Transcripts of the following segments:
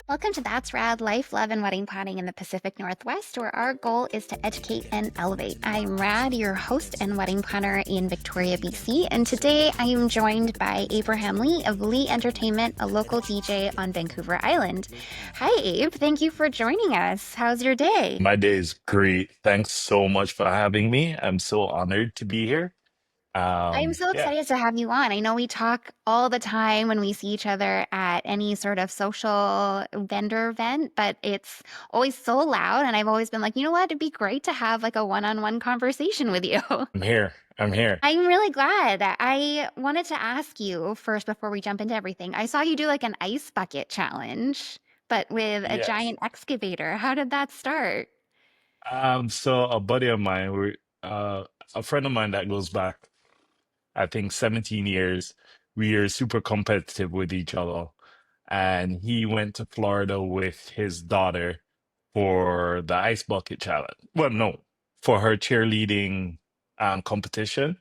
Welcome to That's Rad Life, Love, and Wedding Planning in the Pacific Northwest, where our goal is to educate and elevate. I'm Rad, your host and wedding planner in Victoria, BC, and today I am joined by Abraham Lee of Lee Entertainment, a local DJ on Vancouver Island. Hi, Abe. Thank you for joining us. How's your day? My day is great. Thanks so much for having me. I'm so honored to be here. I'm so Yeah, excited to have you on. I know we talk all the time when we see each other at any sort of social vendor event, but it's always so loud. And I've always been like, you know what? It'd be great to have like a one-on-one conversation with you. I'm here. I'm here. I'm really glad. I wanted to ask you first before we jump into everything. I saw you do like an ice bucket challenge, but with a Yes. giant excavator. How did that start? So a buddy of mine, a friend of mine that goes back, I think 17 years, we are super competitive with each other. And he went to Florida with his daughter for the ice bucket challenge. Well, no, for her cheerleading competition.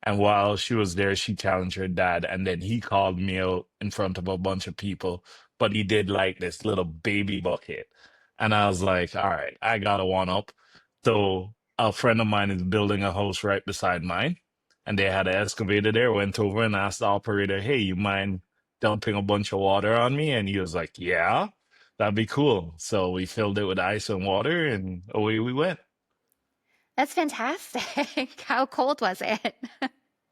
And while she was there, she challenged her dad, and then he called me out in front of a bunch of people. But he did like this little baby bucket. And I was like, all right, I got a one up. So a friend of mine is building a house right beside mine, and they had an excavator there. Went over and asked the operator, hey, you mind dumping a bunch of water on me? And he was like, yeah, that'd be cool. So we filled it with ice and water, and away we went. That's fantastic. How cold was it?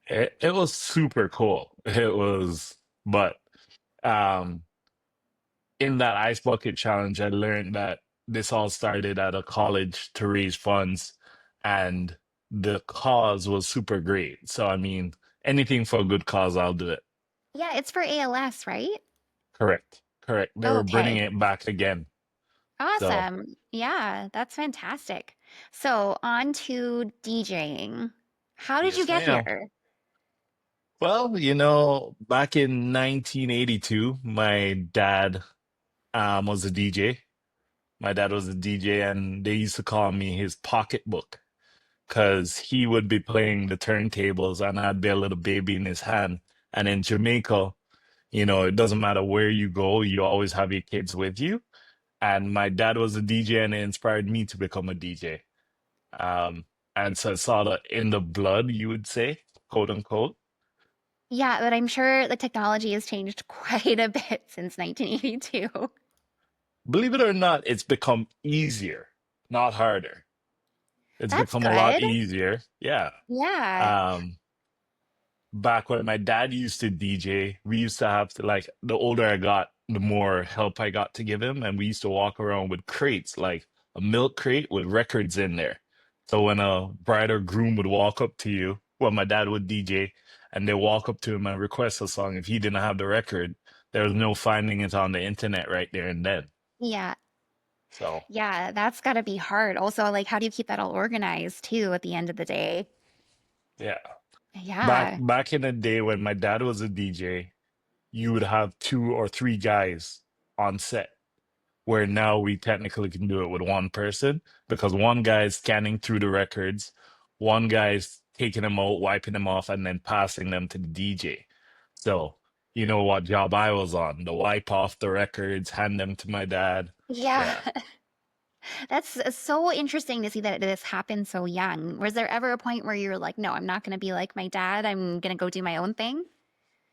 It was super cool. It was, but um, in that ice bucket challenge, I learned that this all started at a college to raise funds, and the cause was super great. So, I mean, anything for a good cause, I'll do it. Yeah, it's for ALS, right? Correct. Correct. They were bringing Okay. it back again. So, Awesome. Yeah, that's fantastic. So, on to DJing. How did you yes, get ma'am. here? Well, back in 1982, my dad was a DJ. My dad was a DJ, and they used to call me his pocketbook because he would be playing the turntables and I'd be a little baby in his hand. And in Jamaica, it doesn't matter where you go, you always have your kids with you. And my dad was a DJ and it inspired me to become a DJ. Um, and so it's sort of in the blood, you would say, quote unquote. Yeah, but I'm sure the technology has changed quite a bit since 1982. Believe it or not, it's become easier, not harder. It's That's become a lot good. easier. Yeah. Yeah. Um, Back when my dad used to DJ, we used to have to like the older I got, the more help I got to give him. And we used to walk around with crates, like a milk crate with records in there. So when a bride or groom would walk up to you, well, my dad would DJ and they walk up to him and request a song. If he didn't have the record, there was no finding it on the internet right there and then. Yeah. So Yeah, that's got to be hard. Also, like, how do you keep that all organized too at the end of the day? yeah. Back Yeah. back in the day when my dad was a DJ, you would have two or three guys on set where now we technically can do it with one person because one guy is scanning through the records, one guy is taking them out, wiping them off, and then passing them to the DJ. So, you know what job I was on, the wipe off the records, hand them to my dad. Yeah. Yeah. That's so interesting to see that this happened so young. Was there ever a point where you were like, no, I'm not going to be like my dad. I'm going to go do my own thing?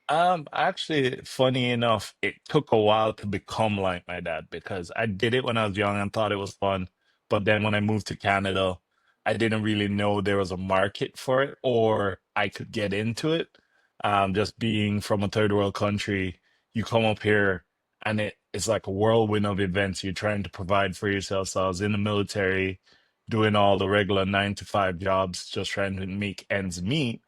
Actually, funny enough, it took a while to become like my dad because I did it when I was young and thought it was fun. But then when I moved to Canada, I didn't really know there was a market for it or I could get into it. Just being from a third world country, you come up here and it's like a whirlwind of events. You're trying to provide for yourself. So I was in the military doing all the regular 9 to 5 jobs, just trying to make ends meet.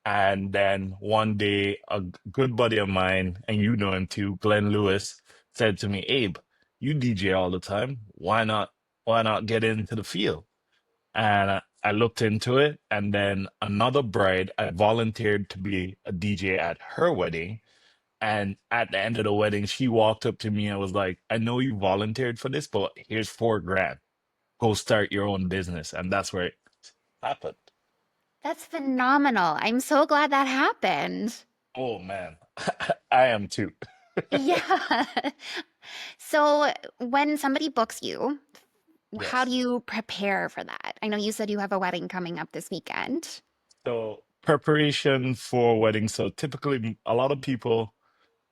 And then one day, a good buddy of mine, and you know him too, Glenn Lewis, said to me, Abe, you DJ all the time. Why not get into the field? And I looked into it, and then another bride, I volunteered to be a DJ at her wedding. And at the end of the wedding, she walked up to me and was like, I know you volunteered for this, but here's 4 grand. Go start your own business. And that's where it happened. That's phenomenal. I'm so glad that happened. Oh man, I am too. Yeah. So when somebody books you, how do Yes. you prepare for that? I know you said you have a wedding coming up this weekend. So preparation for weddings. So typically, a lot of people,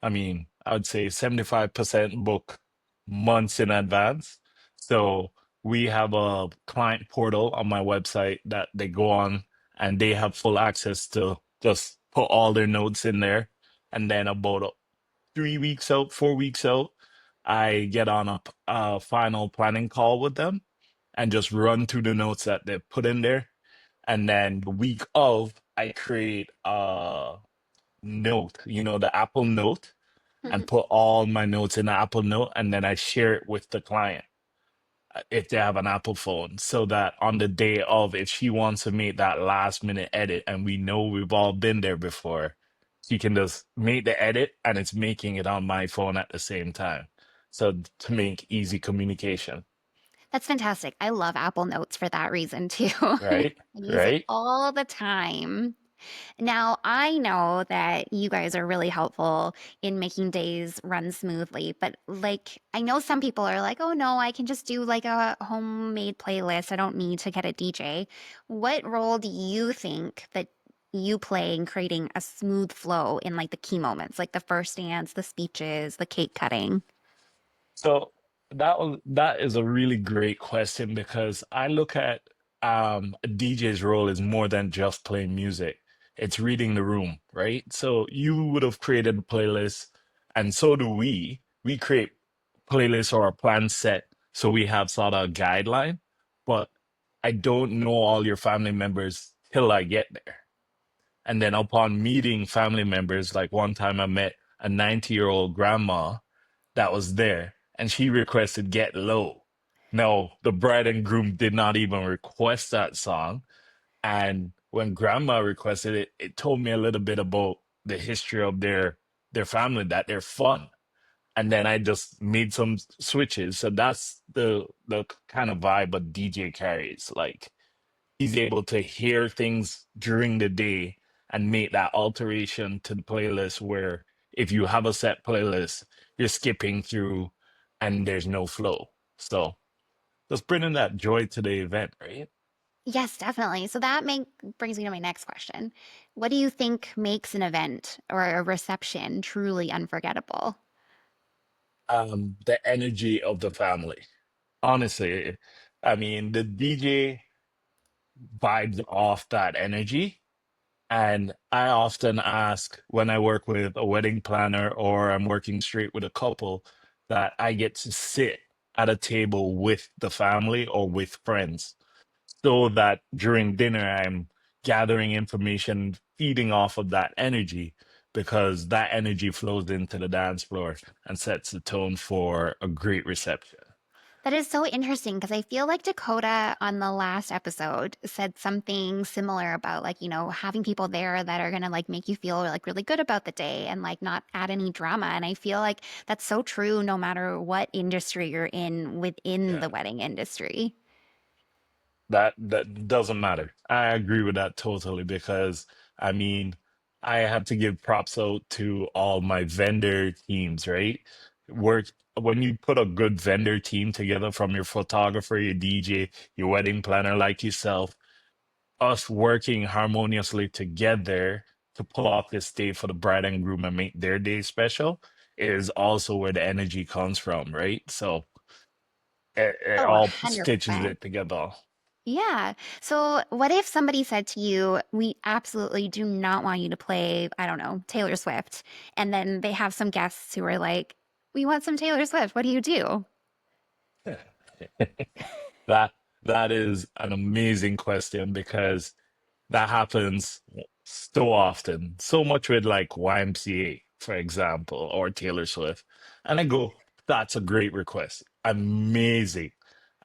I mean, I would say 75% book months in advance. So we have a client portal on my website that they go on and they have full access to just put all their notes in there. And then about 3 weeks out, 4 weeks out, I get on a final planning call with them and just run through the notes that they put in there. And then the week of, I create a note, the Apple Note, and put all my notes in the Apple Note, and then I share it with the client if they have an Apple phone, so that on the day of, if she wants to make that last minute edit, and we know we've all been there before, she can just make the edit and it's making it on my phone at the same time. So to make easy communication, That's fantastic. I love Apple Notes for that reason too. I right? use it Right? all the time. Now, I know that you guys are really helpful in making days run smoothly, but like, I know some people are like, oh no, I can just do like a homemade playlist. I don't need to get a DJ. What role do you think that you play in creating a smooth flow in like the key moments, like the first dance, the speeches, the cake cutting? So that is a really great question because I look at a DJ's role is more than just playing music. It's reading the room, right? So you would have created a playlist, and so do we. We create playlists or a plan set so we have sort of a guideline, but I don't know all your family members till I get there. And then upon meeting family members, like one time I met a 90-year-old grandma that was there, and she requested Get Low. No, the bride and groom did not even request that song. And when grandma requested it, it told me a little bit about the history of their family, that they're fun. And then I just made some switches. So that's the kind of vibe a DJ carries. Like he's able to hear things during the day and make that alteration to the playlist where if you have a set playlist, you're skipping through and there's no flow. So just bringing that joy to the event, right? Yes, definitely. So that brings me to my next question. What do you think makes an event or a reception truly unforgettable? The energy of the family. Honestly, I mean, the DJ vibes off that energy. And I often ask when I work with a wedding planner or I'm working straight with a couple that I get to sit at a table with the family or with friends so that during dinner I'm gathering information, feeding off of that energy because that energy flows into the dance floor and sets the tone for a great reception. That is so interesting because I feel like Dakota on the last episode said something similar about like, having people there that are going to like make you feel like really good about the day and like not add any drama. And I feel like that's so true no matter what industry you're in within the Yeah. wedding industry. That doesn't matter. I agree with that totally because I mean, I have to give props out to all my vendor teams, right? Work when you put a good vendor team together from your photographer, your DJ, your wedding planner like yourself, us working harmoniously together to pull off this day for the bride and groom and make their day special is also where the energy comes from, right? So it Oh, all stitches 100%. it together. Yeah. So, what if somebody said to you, we absolutely do not want you to play, I don't know, Taylor Swift. And then they have some guests who are like, we want some Taylor Swift. What do you do? That that is an amazing question because that happens so often, so much with like YMCA, for example, or Taylor Swift. And I go, that's a great request. Amazing.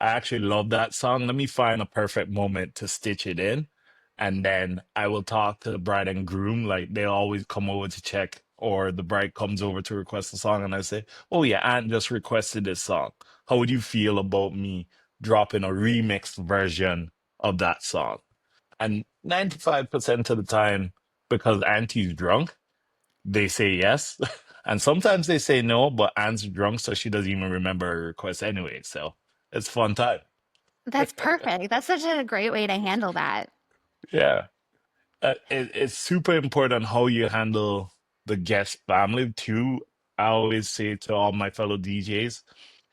I actually love that song. Let me find a perfect moment to stitch it in. And then I will talk to the bride and groom. Like they always come over to check, or the bride comes over to request a song. And I say, oh, yeah, Aunt just requested this song. How would you feel about me dropping a remixed version of that song? And 95% of the time, because Auntie's drunk, they say yes. And sometimes they say no, but Anne's drunk, so she doesn't even remember her request anyway. So it's fun time. That's perfect. That's such a great way to handle that. Yeah. It's super important how you handle the guest family too. I always say to all my fellow DJs,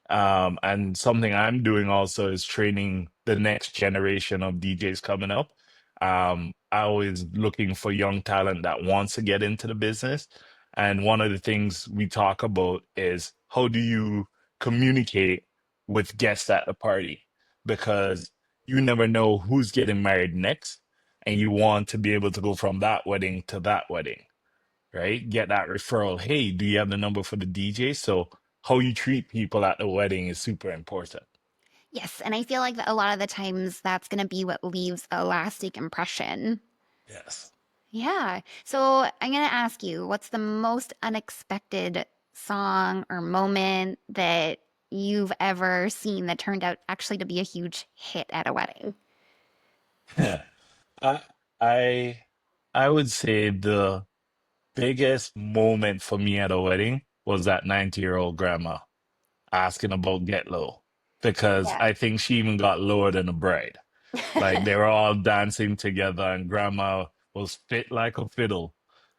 and something I'm doing also is training the next generation of DJs coming up. I always looking for young talent that wants to get into the business. And one of the things we talk about is how do you communicate with guests at the party? Because you never know who's getting married next, and you want to be able to go from that wedding to that wedding, right? Get that referral. Hey, do you have the number for the DJ? So how you treat people at the wedding is super important. Yes, and I feel like that a lot of the times that's going to be what leaves a lasting impression. Yes. Yeah. So I'm going to ask you, what's the most unexpected song or moment that you've ever seen that turned out actually to be a huge hit at a wedding? I I I would say the biggest moment for me at a wedding was that 90-year-old grandma asking about Get Low because Yeah. I think she even got lower than the bride. Like they were all dancing together and grandma was fit like a fiddle.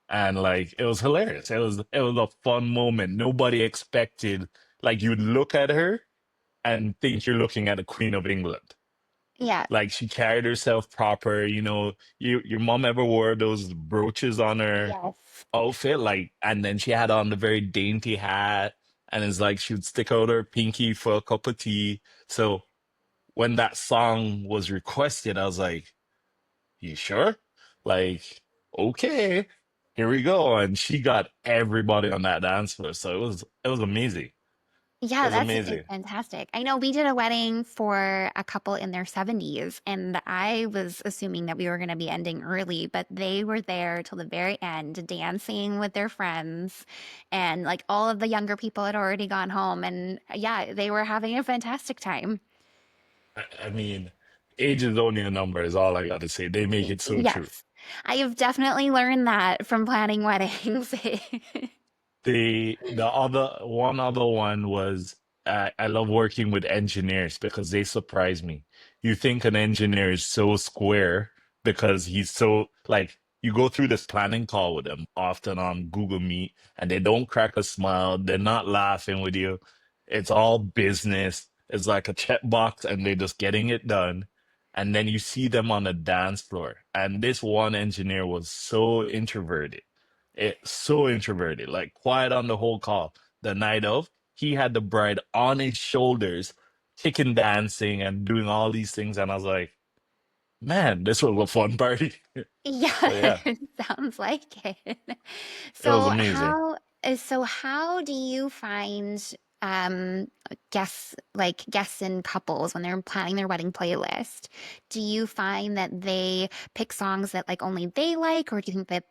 And like it was hilarious. It was a fun moment. Nobody expected like you'd look at her and think you're looking at the Queen of England. Yeah. Like she carried herself proper, your mom ever wore those brooches on her Yes. outfit, like, and then she had on the very dainty hat, and it's like she would stick out her pinky for a cup of tea. So when that song was requested, I was like, you sure? Like, okay, here we go. And she got everybody on that dance floor. So it was amazing. It Yeah, was that's amazing. fantastic. I know we did a wedding for a couple in their 70s, and I was assuming that we were going to be ending early, but they were there till the very end, dancing with their friends, and like all of the younger people had already gone home, and yeah, they were having a fantastic time. I mean, age is only a number, is all I got to say. They make it so true. Yes, I have definitely learned that from planning weddings. The other one was I love working with engineers because they surprise me. You think an engineer is so square because he's so like you go through this planning call with them often on Google Meet and they don't crack a smile. They're not laughing with you. It's all business. It's like a checkbox and they're just getting it done. And then you see them on the dance floor. And this one engineer was so introverted, so introverted, like quiet on the whole call. The night of, he had the bride on his shoulders, chicken dancing and doing all these things. And I was like, man, this was a fun party. Yeah, So yeah, it sounds like it. it was So amazing. how do you find guests in couples when they're planning their wedding playlist? Do you find that they pick songs that like only they like, or do you think that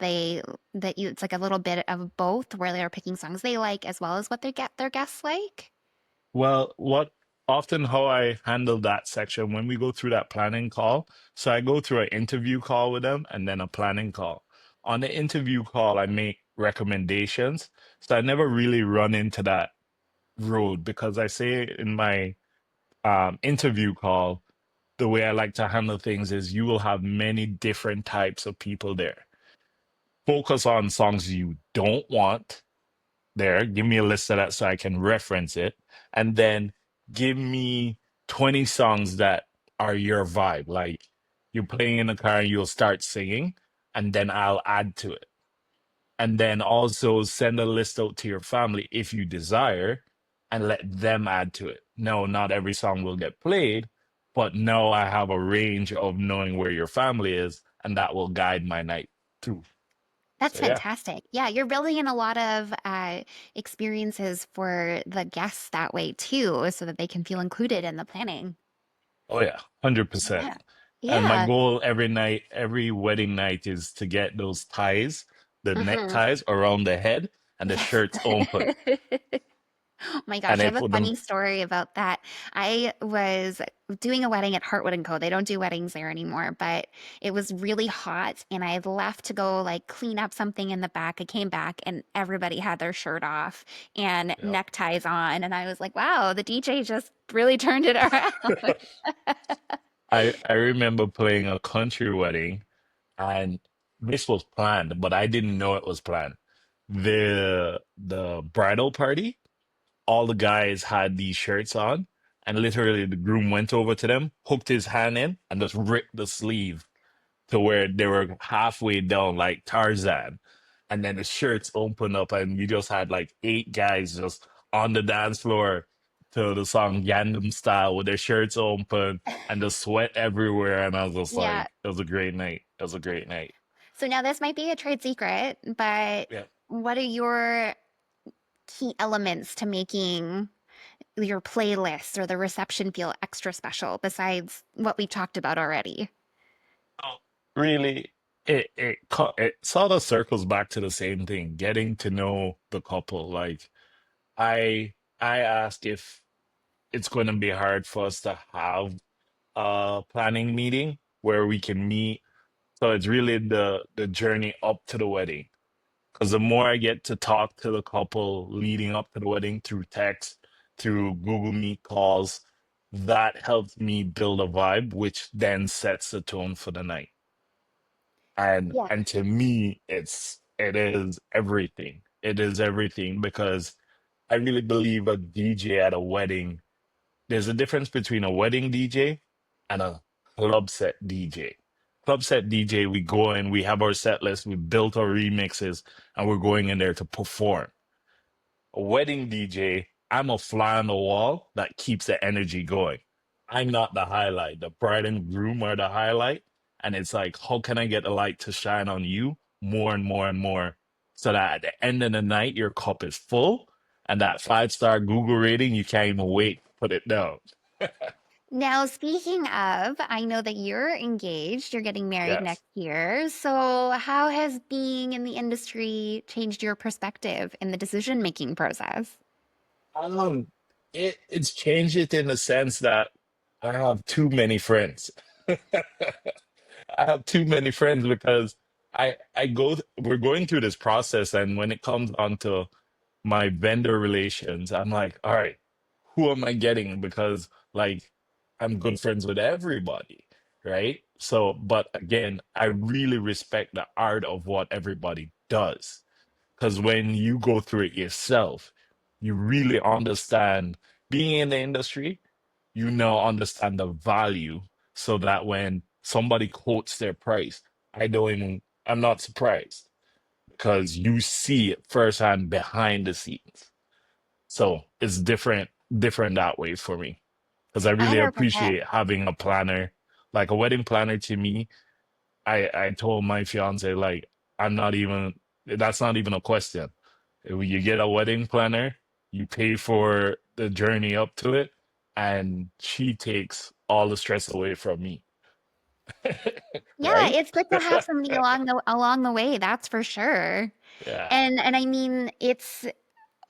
it's like a little bit of both where they're picking songs they like as well as what their guests like? Well, what often how I handle that section when we go through that planning call. So I go through an interview call with them and then a planning call. On the interview call, I make recommendations. So I never really run into that road because I say in my interview call, the way I like to handle things is you will have many different types of people there. Focus on songs you don't want there. Give me a list of that so I can reference it. And then give me 20 songs that are your vibe. Like you're playing in the car and you'll start singing, and then I'll add to it. And then also send a list out to your family if you desire and let them add to it. No, not every song will get played, but no, I have a range of knowing where your family is, and that will guide my night too. That's So yeah. fantastic. Yeah, you're building in a lot of experiences for the guests that way too, so that they can feel included in the planning. Oh yeah, 100%. Yeah. And my Yeah. goal every night, every wedding night is to get those ties, the Mhm. neckties around the head and the Yes. shirts open. Oh my And gosh, I they have a put them. funny story about that. I was doing a wedding at Heartwood and Co. They don't do weddings there anymore, but it was really hot and I had left to go like clean up something in the back. I came back and everybody had their shirt off and Yeah. neckties on. And I was like, wow, the DJ just really turned it around. I remember playing a country wedding, and this was planned, but I didn't know it was planned. The bridal party, all the guys had these shirts on, and literally the groom went over to them, hooked his hand in, and just ripped the sleeve to where they were halfway down like Tarzan. And then the shirts opened up, and you just had like eight guys just on the dance floor to the song Yandem Style with their shirts open and the sweat everywhere. And I was just Yeah. like, it was a great night. It was a great night. So now this might be a trade secret, but Yeah. what are your key elements to making your playlist or the reception feel extra special besides what we've talked about already? Oh, really, it sort of circles back to the same thing, getting to know the couple. Like I asked if it's going to be hard for us to have a planning meeting where we can meet. So it's really the journey up to the wedding. Because the more I get to talk to the couple leading up to the wedding through text, through Google Meet calls, that helps me build a vibe, which then sets the tone for the night. Yeah. And to me, it is everything. It is everything because I really believe a DJ at a wedding, there's a difference between a wedding DJ and a club set DJ. Club set DJ, we go in, we have our set list, we built our remixes, and we're going in there to perform. A wedding DJ, I'm a fly on the wall that keeps the energy going. I'm not the highlight. The bride and groom are the highlight. And it's like, how can I get the light to shine on you more and more and more so that at the end of the night, your cup is full and that 5-star Google rating, you can't even wait to put it down. Now, speaking of, I know that you're engaged, you're getting married Yes. next year. So, how has being in the industry changed your perspective in the decision-making process? Um, it's changed it in the sense that I have too many friends. I have too many friends because we're going through this process, and when it comes onto my vendor relations, I'm like, all right, who am I getting? Because like I'm good friends with everybody, right? So, but again, I really respect the art of what everybody does. Because when you go through it yourself, you really understand being in the industry, you now understand the value so that when somebody quotes their price, I'm not surprised because you see it firsthand behind the scenes. So it's different that way for me because I really 100%. appreciate having a planner. Like a wedding planner to me, I told my fiance like I'm not even that's not even a question. When you get a wedding planner, you pay for the journey up to it, and she takes all the stress away from me. Yeah, Right? it's good to have somebody along the way, that's for sure. Yeah, And I mean, it's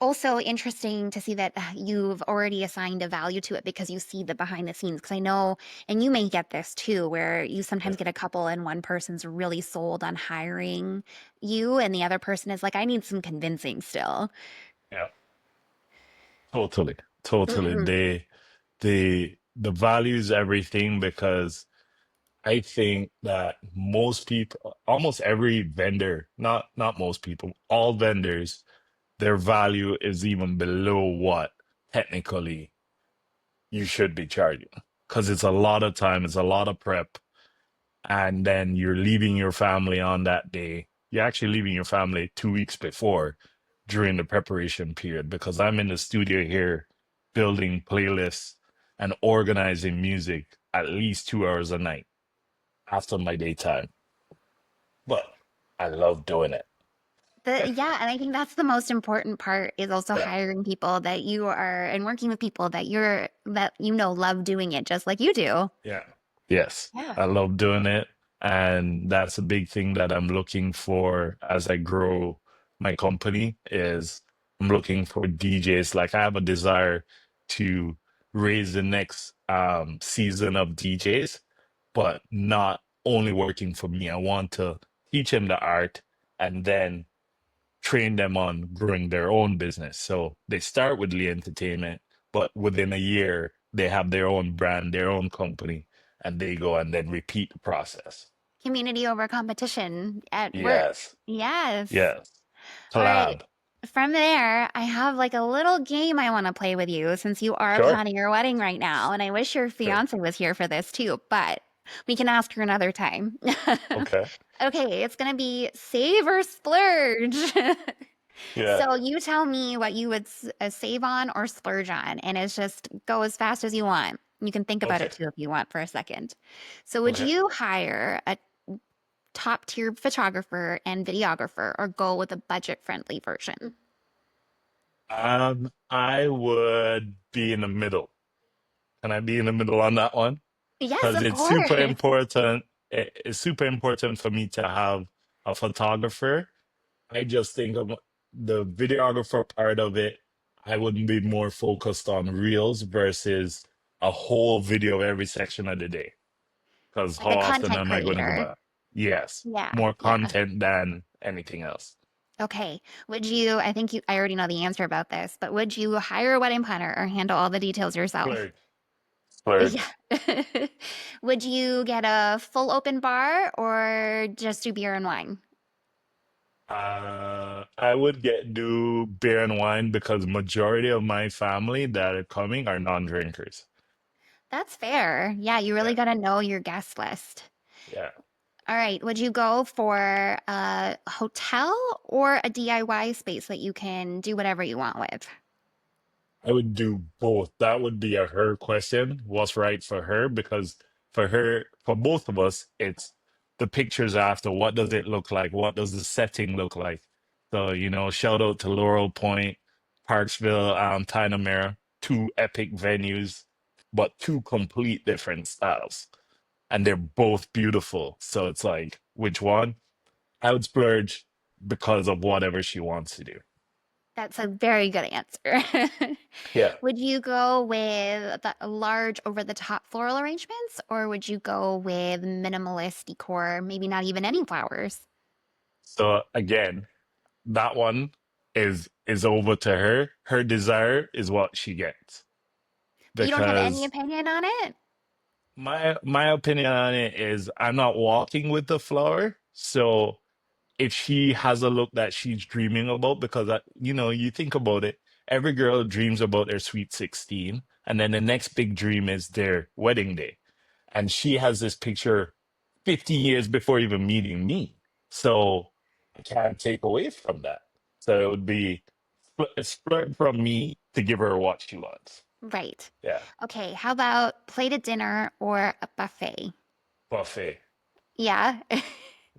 also interesting to see that you've already assigned a value to it because you see the behind the scenes. Because I know, and you may get this too, where you yeah, sometimes get a couple and one person's really sold on hiring you, and the other person is like, I need some convincing still. yeah. Totally, totally. Mhm. The value is everything because I think that most people, almost every vendor, not most people, all vendors, their value is even below what technically you should be charging. Because it's a lot of time, it's a lot of prep, and then you're leaving your family on that day. You're actually leaving your family 2 weeks before during the preparation period because I'm in the studio here building playlists and organizing music at least 2 hours a night after my daytime. But I love doing it. Yeah, and I think that's the most important part is also Yeah. hiring people that you are and working with people that you know love doing it just like you do. Yeah. Yes. Yeah. I love doing it. And that's a big thing that I'm looking for as I grow my company is I'm looking for DJs. Like I have a desire to raise the next season of DJs, but not only working for me. I want to teach them the art and then train them on growing their own business. So they start with Lee Entertainment, but within a year they have their own brand, their own company, and they go and then repeat the process. Community over competition at work. Yes. Yes. Yes. All right. Collab. From there, I have like a little game I want to play with you since you are Sure. planning your wedding right now. And I wish your Sure. fiance was here for this too, but we can ask her another time. Okay. Okay, it's gonna be save or splurge. Yeah. So you tell me what you would save on or splurge on, and it's just go as fast as you want. You can think about Okay. it too if you want for a second. So would Okay. you hire a top tier photographer and videographer or go with a budget friendly version? I would be in the middle. Can I be in the middle on that one? Yes, Because of it's super course. important. It's super important for me to have a photographer. I just think of the videographer part of it. I would be more focused on reels versus a whole video every section of the day. Because Like how a often content am I going to go creator. back? Yes, Yeah, more yeah. content than anything else. Okay. I think I already know the answer about this, but would you hire a wedding planner or handle all the details yourself? Splurge. Yeah. Splurge. Would you get a full open bar or just do beer and wine? I would get do beer and wine because majority of my family that are coming are non-drinkers. That's fair. Yeah, you really Yeah, got to know your guest list. yeah. All right. Would you go for a hotel or a DIY space that you can do whatever you want with? I would do both. That would be a her question. What's right for her? Because for her, for both of us, it's the pictures after. What does it look like? What does the setting look like? So, shout out to Laurel Point, Parksville, Tinamere, two epic venues, but two complete different styles. And they're both beautiful. So it's like, which one? I would splurge because of whatever she wants to do. That's a very good answer. Yeah. Would you go with the large over the top floral arrangements or would you go with minimalist decor, maybe not even any flowers? So again, that one is over to her. Her desire is what she gets. But you don't have any Because opinion on it? my opinion on it is I'm not walking with the flower. So if she has a look that she's dreaming about, because you think about it, every girl dreams about their sweet 16, and then the next big dream is their wedding day. And she has this picture 50 years before even meeting me. So I can't take away from that. So it would be spread from me to give her what she wants. Right. Yeah. Okay, how about plated dinner or a buffet? Buffet. Yeah.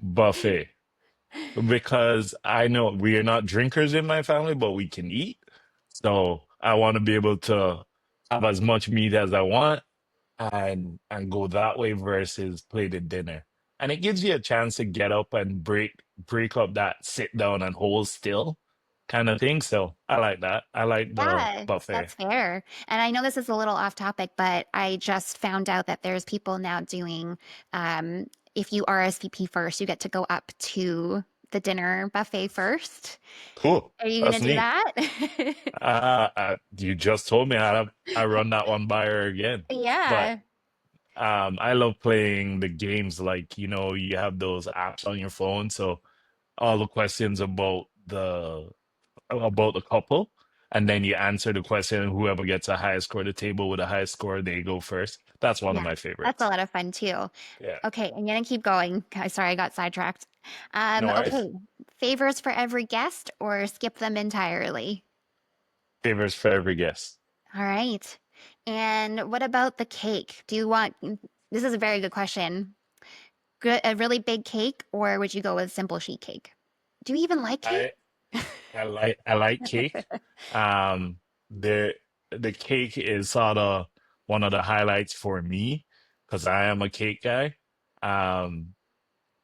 Buffet. Because I know we are not drinkers in my family, but we can eat. So I want to be able to have as much meat as I want and go that way versus plated dinner. And it gives you a chance to get up and break up that sit down and hold still kind of thing. So I like that. I like the Yeah, buffet. that's fair. And I know this is a little off topic, but I just found out that there's people now doing, if you RSVP first, you get to go up to the dinner buffet first. Cool. Are you That's gonna do neat. that? You just told me I run that one by her again. But Yeah. I love playing the games like, you have those apps on your phone. So all the questions about the couple, and then you answer the question, and whoever gets a high score, the table with a high score, they go first. That's one of Yeah. my That's a favorites. lot of fun too. Yeah. Okay, I'm gonna keep going. Sorry, I got sidetracked. No worries. Okay. Favors for every guest or skip them entirely? Favors for every guest. All right. And what about the cake? This is a very good question. A really big cake, or would you go with simple sheet cake? Do you even like cake? I I like cake. Um, the the cake is sort of one of the highlights for me because I am a cake guy. Um,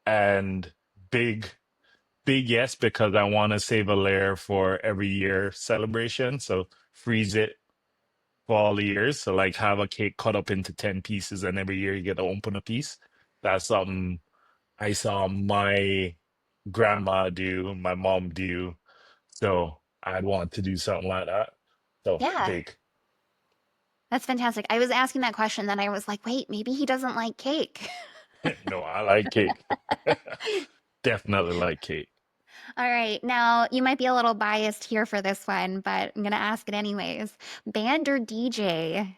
and big. big yes, because I want to save a layer for every year celebration. So freeze it for all the years. So like have a cake cut up into 10 pieces and every year you get to open a piece. That's something I saw my grandma do, my mom do. So I'd want to do something like that. So Yeah, big. that's fantastic. I was asking that question, then I was like, wait, maybe he doesn't like cake. No, I like cake. Definitely like cake. All right. Now, you might be a little biased here for this one, but I'm going to ask it anyways. Band or DJ?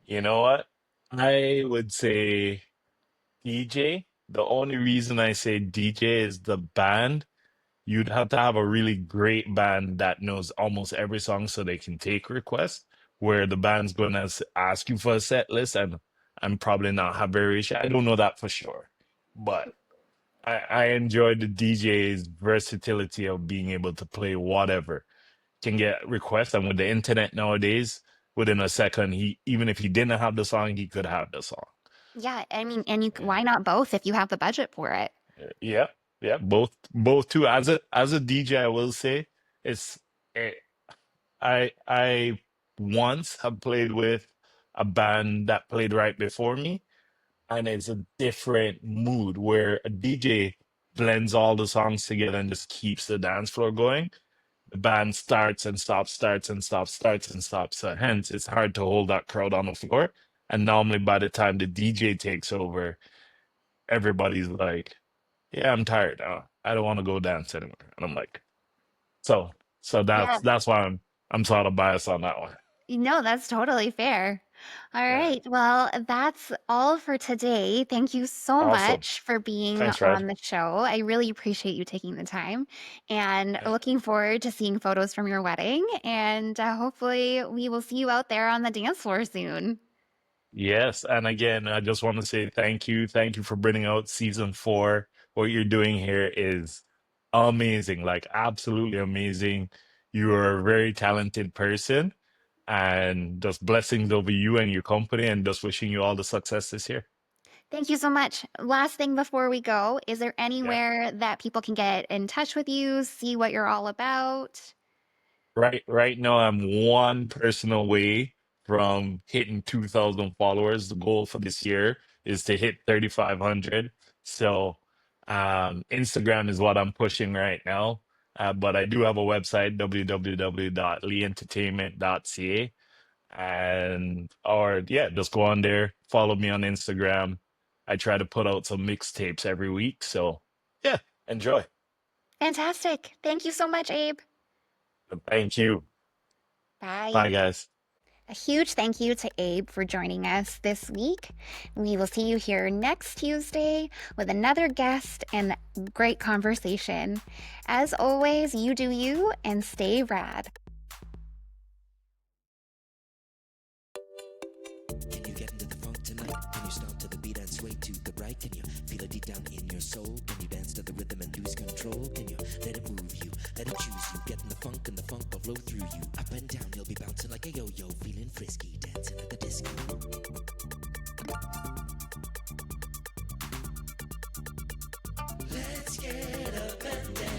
You know what? I would say DJ. The only reason I say DJ is the band. You'd have to have a really great band that knows almost every song so they can take requests, where the band's going to ask you for a set list and probably not have variation. I don't know that for sure, but I enjoy the DJ's versatility of being able to play whatever. Can get requests, and with the internet nowadays, within a second, he even if he didn't have the song, he could have the song. Yeah, I mean, and Yeah. why not both if you have the budget for it? Yeah, yeah, both too. As a DJ, I will say it's eh, I once have played with a band that played right before me, and it's a different mood where a DJ blends all the songs together and just keeps the dance floor going. The band starts and stops, starts and stops, starts and stops. So hence, it's hard to hold that crowd on the floor. And normally, by the time the DJ takes over, everybody's like, "Yeah, I'm tired now. I don't want to go dance anymore." And I'm like, "So, so Yeah, that's why I'm sort of biased on that one." no, that's totally fair. All Yeah, right. Well, that's all for today. Thank you so awesome. much for being Thanks, Rad. on the show. I really appreciate you taking the time and Yeah. looking forward to seeing photos from your wedding. And hopefully, we will see you out there on the dance floor soon. Yes, and again, I just want to say thank you. Thank you for bringing out season four. What you're doing here is amazing, like absolutely amazing. You are a very talented person, and just blessings over you and your company, and just wishing you all the success this year. Thank you so much. Last thing before we go, is there Yeah. anywhere that people can get in touch with you, see what you're all about? Right now, I'm one person away from hitting 2,000 followers. The goal for this year is to hit 3,500. So, Instagram is what I'm pushing right now. But I do have a website, www.leeentertainment.ca. And, or yeah, just go on there, follow me on Instagram. I try to put out some mixtapes every week. So, yeah, enjoy. Fantastic. Thank you so much, Abe. Thank you. Bye. Bye, guys. A huge thank you to Abe for joining us this week. We will see you here next Tuesday with another guest and great conversation. As always, you do you and stay rad. Can you get into the funk tonight? Can you stomp to the beat and sway to the right? Can you feel it deep down in your soul? Can you dance to the rhythm and lose control? Can you let it move you? Let it choose you. Get in the funk and the funk will flow through you. Up and down, you'll be bouncing like a yo-yo, feeling frisky, dancing at the disco. Let's get up and dance.